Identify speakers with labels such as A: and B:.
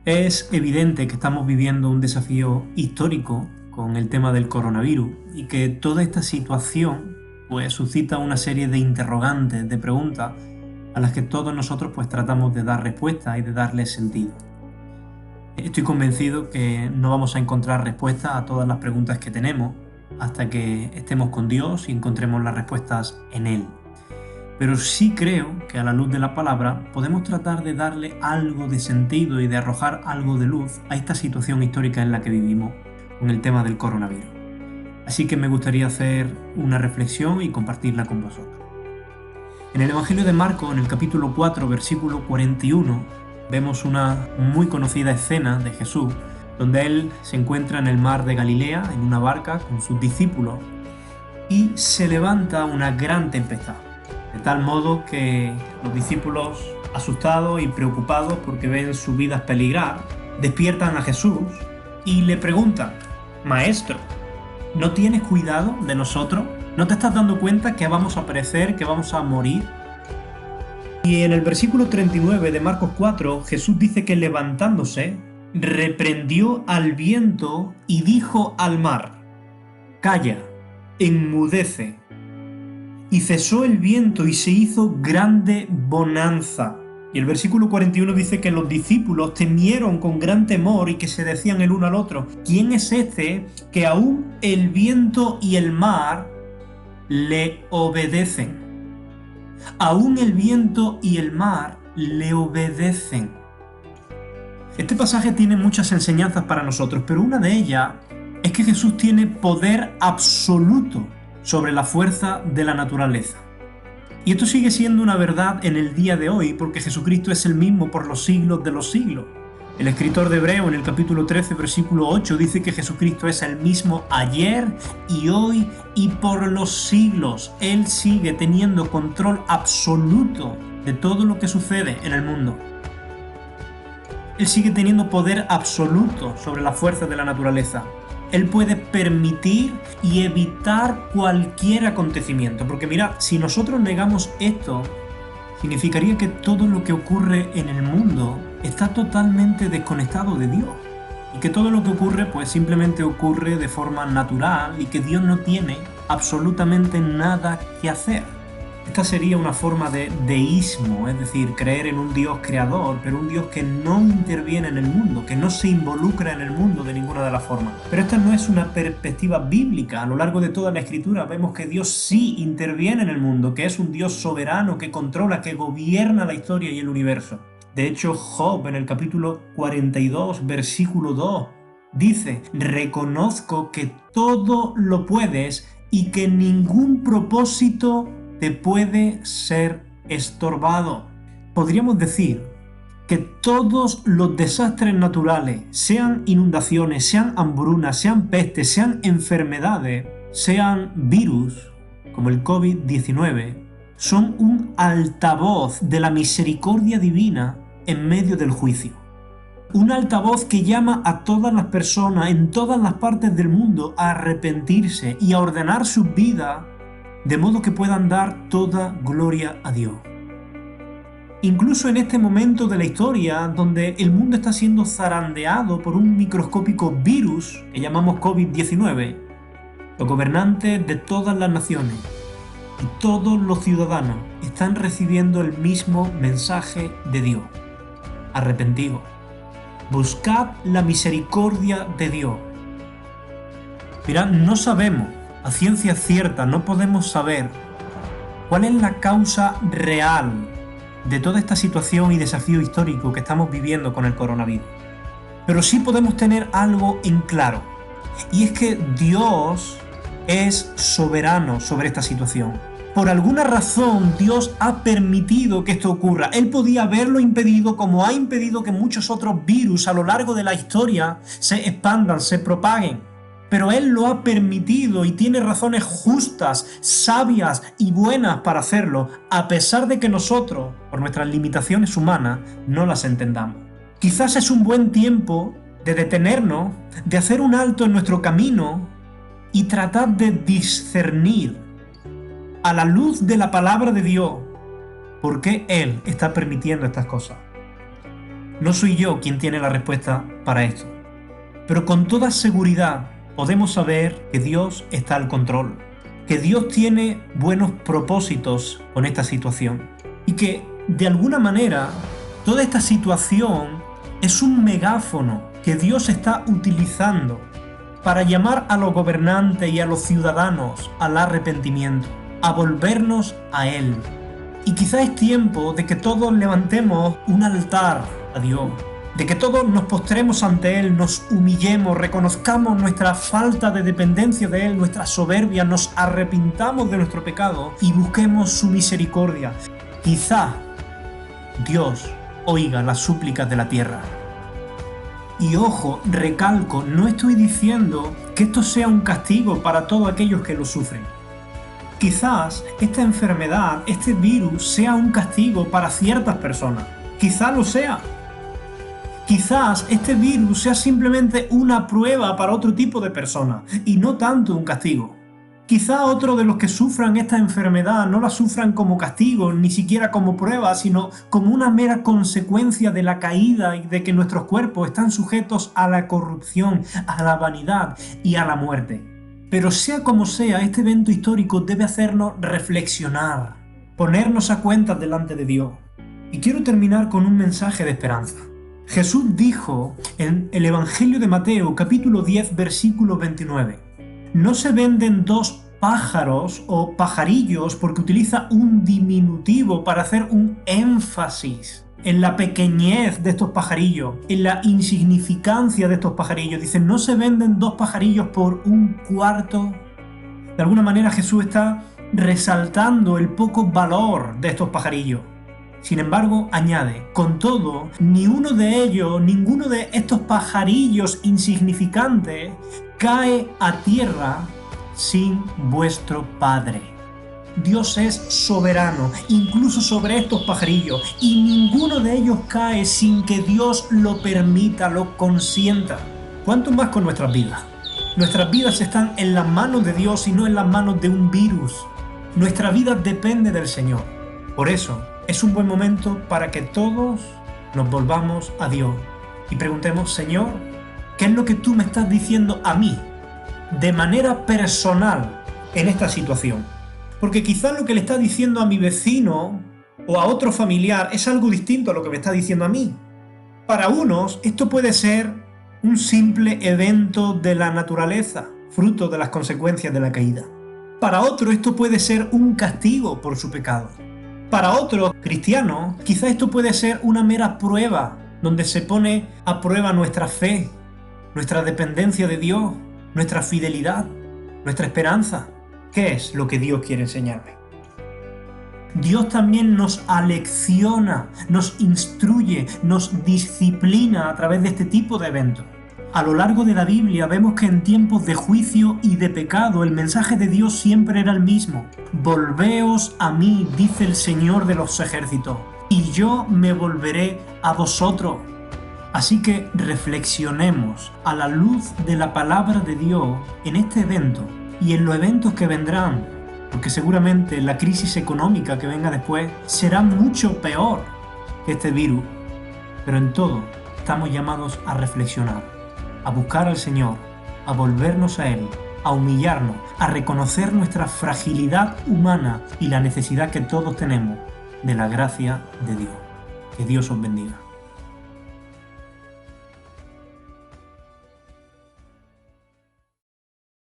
A: Es evidente que estamos viviendo un desafío histórico con el tema del coronavirus y que toda esta situación pues suscita una serie de interrogantes, de preguntas a las que todos nosotros pues tratamos de dar respuesta y de darle sentido. Estoy convencido que no vamos a encontrar respuesta a todas las preguntas que tenemos hasta que estemos con Dios y encontremos las respuestas en Él. Pero sí creo que a la luz de la palabra podemos tratar de darle algo de sentido y de arrojar algo de luz a esta situación histórica en la que vivimos con el tema del coronavirus. Así que me gustaría hacer una reflexión y compartirla con vosotros. En el Evangelio de Marcos, en el capítulo 4, versículo 41, vemos una muy conocida escena de Jesús, donde Él se encuentra en el mar de Galilea, en una barca con sus discípulos, y se levanta una gran tempestad. De tal modo que los discípulos, asustados y preocupados porque ven sus vidas peligrar, despiertan a Jesús y le preguntan: Maestro, ¿no tienes cuidado de nosotros? ¿No te estás dando cuenta que vamos a perecer, que vamos a morir? Y en el versículo 39 de Marcos 4, Jesús dice que levantándose, reprendió al viento y dijo al mar: Calla, enmudece. Y cesó el viento y se hizo grande bonanza. Y el versículo 41 dice que los discípulos temieron con gran temor y que se decían el uno al otro: ¿Quién es este que aún el viento y el mar le obedecen? Aún el viento y el mar le obedecen. Este pasaje tiene muchas enseñanzas para nosotros, pero una de ellas es que Jesús tiene poder absoluto sobre la fuerza de la naturaleza. Y esto sigue siendo una verdad en el día de hoy, porque Jesucristo es el mismo por los siglos de los siglos. El escritor de Hebreo, en el capítulo 13, versículo 8, dice que Jesucristo es el mismo ayer y hoy y por los siglos. Él sigue teniendo control absoluto de todo lo que sucede en el mundo. Él sigue teniendo poder absoluto sobre la fuerza de la naturaleza. Él puede permitir y evitar cualquier acontecimiento. Porque mirad, si nosotros negamos esto, significaría que todo lo que ocurre en el mundo está totalmente desconectado de Dios. Y que todo lo que ocurre pues simplemente ocurre de forma natural y que Dios no tiene absolutamente nada que hacer. Esta sería una forma de deísmo, es decir, creer en un Dios creador, pero un Dios que no interviene en el mundo, que no se involucra en el mundo de ninguna de las formas. Pero esta no es una perspectiva bíblica. A lo largo de toda la Escritura vemos que Dios sí interviene en el mundo, que es un Dios soberano, que controla, que gobierna la historia y el universo. De hecho, Job, en el capítulo 42, versículo 2, dice: reconozco que todo lo puedes y que ningún propósito te puede ser estorbado. Podríamos decir que todos los desastres naturales, sean inundaciones, sean hambrunas, sean pestes, sean enfermedades, sean virus, como el COVID-19, son un altavoz de la misericordia divina en medio del juicio. Un altavoz que llama a todas las personas en todas las partes del mundo a arrepentirse y a ordenar sus vidas de modo que puedan dar toda gloria a Dios. Incluso en este momento de la historia, donde el mundo está siendo zarandeado por un microscópico virus que llamamos COVID-19, los gobernantes de todas las naciones y todos los ciudadanos están recibiendo el mismo mensaje de Dios: arrepentidos, buscad la misericordia de Dios. Mirad, no sabemos a ciencia cierta, no podemos saber cuál es la causa real de toda esta situación y desafío histórico que estamos viviendo con el coronavirus. Pero sí podemos tener algo en claro, y es que Dios es soberano sobre esta situación. Por alguna razón Dios ha permitido que esto ocurra. Él podía haberlo impedido, como ha impedido que muchos otros virus a lo largo de la historia se expandan, se propaguen. Pero Él lo ha permitido y tiene razones justas, sabias y buenas para hacerlo, a pesar de que nosotros, por nuestras limitaciones humanas, no las entendamos. Quizás es un buen tiempo de detenernos, de hacer un alto en nuestro camino y tratar de discernir a la luz de la palabra de Dios por qué Él está permitiendo estas cosas. No soy yo quien tiene la respuesta para esto, pero con toda seguridad podemos saber que Dios está al control, que Dios tiene buenos propósitos con esta situación y que, de alguna manera, toda esta situación es un megáfono que Dios está utilizando para llamar a los gobernantes y a los ciudadanos al arrepentimiento, a volvernos a Él. Y quizá es tiempo de que todos levantemos un altar a Dios, de que todos nos postremos ante Él, nos humillemos, reconozcamos nuestra falta de dependencia de Él, nuestra soberbia, nos arrepintamos de nuestro pecado y busquemos su misericordia. Quizá Dios oiga las súplicas de la tierra. Y ojo, recalco, no estoy diciendo que esto sea un castigo para todos aquellos que lo sufren. Quizás esta enfermedad, este virus, sea un castigo para ciertas personas. Quizá lo sea. Quizás este virus sea simplemente una prueba para otro tipo de personas y no tanto un castigo. Quizá otros de los que sufran esta enfermedad no la sufran como castigo, ni siquiera como prueba, sino como una mera consecuencia de la caída y de que nuestros cuerpos están sujetos a la corrupción, a la vanidad y a la muerte. Pero sea como sea, este evento histórico debe hacernos reflexionar, ponernos a cuentas delante de Dios. Y quiero terminar con un mensaje de esperanza. Jesús dijo en el Evangelio de Mateo, capítulo 10, versículo 29, no se venden dos pájaros o pajarillos porque utiliza un diminutivo para hacer un énfasis en la pequeñez de estos pajarillos, en la insignificancia de estos pajarillos. Dice, no se venden dos pajarillos por un cuarto. De alguna manera Jesús está resaltando el poco valor de estos pajarillos. Sin embargo, añade, con todo, ninguno de estos pajarillos insignificantes cae a tierra sin vuestro Padre. Dios es soberano, incluso sobre estos pajarillos, y ninguno de ellos cae sin que Dios lo permita, lo consienta. ¿Cuánto más con nuestras vidas? Nuestras vidas están en las manos de Dios y no en las manos de un virus. Nuestra vida depende del Señor. Por eso, es un buen momento para que todos nos volvamos a Dios y preguntemos, Señor, ¿qué es lo que tú me estás diciendo a mí, de manera personal, en esta situación? Porque quizás lo que le está diciendo a mi vecino o a otro familiar es algo distinto a lo que me está diciendo a mí. Para unos, esto puede ser un simple evento de la naturaleza, fruto de las consecuencias de la caída. Para otros, esto puede ser un castigo por su pecado. Para otros cristianos, quizás esto puede ser una mera prueba, donde se pone a prueba nuestra fe, nuestra dependencia de Dios, nuestra fidelidad, nuestra esperanza. ¿Qué es lo que Dios quiere enseñarme? Dios también nos alecciona, nos instruye, nos disciplina a través de este tipo de eventos. A lo largo de la Biblia vemos que en tiempos de juicio y de pecado el mensaje de Dios siempre era el mismo. Volveos a mí, dice el Señor de los ejércitos, y yo me volveré a vosotros. Así que reflexionemos a la luz de la palabra de Dios en este evento y en los eventos que vendrán, porque seguramente la crisis económica que venga después será mucho peor que este virus. Pero en todo estamos llamados a reflexionar, a buscar al Señor, a volvernos a Él, a humillarnos, a reconocer nuestra fragilidad humana y la necesidad que todos tenemos de la gracia de Dios. Que Dios os bendiga.